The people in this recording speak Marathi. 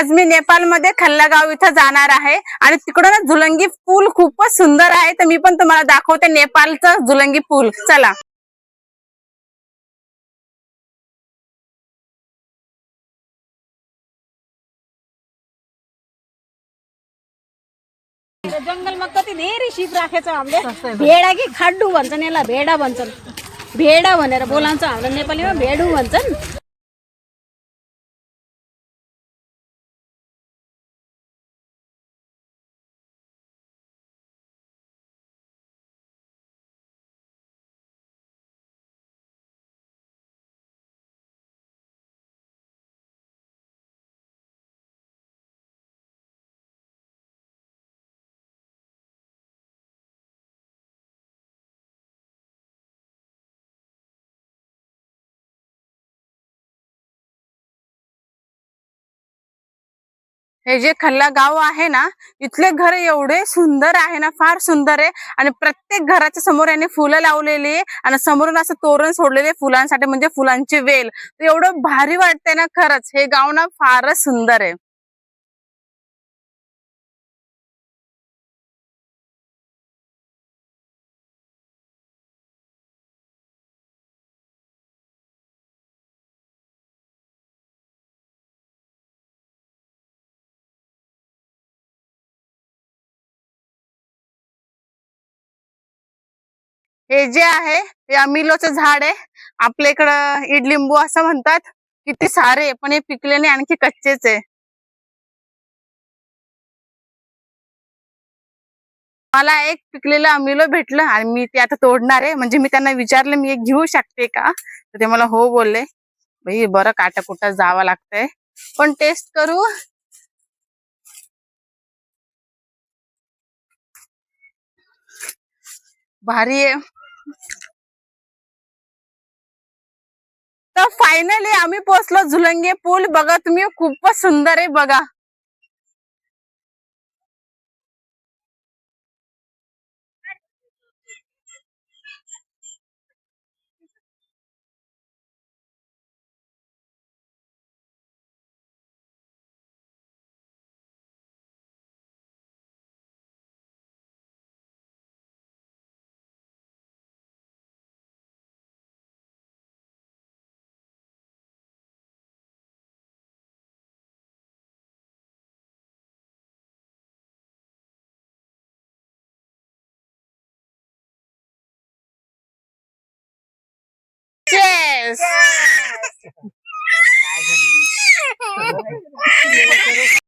आज मी नेपाळमध्ये खल्लागाव इथं जाणार आहे आणि तिकडे ना झुलंगी पूल खूपच सुंदर आहे, तर मी पण तुम्हाला दाखवते नेपाळचं झुलंगी पूल. चला. जंगलमा कति धेरै सिप राखेछ हामीले। भेडा कि खाड्डु भन्छन्, यसलाई भेडा भन्छन्। भेडा भनेर बोलाउँछ हाम्रो नेपालीमा, भेडु भन्छन्। हे जे खल्ला गाव आहे ना, इथले घर एवढे सुंदर आहे ना, फार सुंदर आहे. आणि प्रत्येक घराच्या समोर याने फुलं लावलेली आहे आणि समोरून असं तोरण सोडलेले फुलांसाठी, म्हणजे फुलांची वेल. एवढं भारी वाटतंय ना, खरंच हे गाव ना फारच सुंदर आहे. हे जे आहे हे अमिलोचं झाड आहे. आपल्या इकडं इडलिंबू असं म्हणतात. किती सारे, पण हे पिकले नाही, आणखी कच्चेच आहे. मला एक पिकलेलं अमिलो भेटलं आणि मी ते आता तोडणार आहे. म्हणजे मी त्यांना विचारलं मी एक घेऊ शकते का, तर ते मला हो बोलले. भाई बरं काटाकुटा जावं लागतंय, पण टेस्ट करू. भारी आहे. तर फायनली आम्ही पोहोचलो झुलंगे पूल. बघा तुम्ही, खूपच सुंदर आहे बघा. Cheers!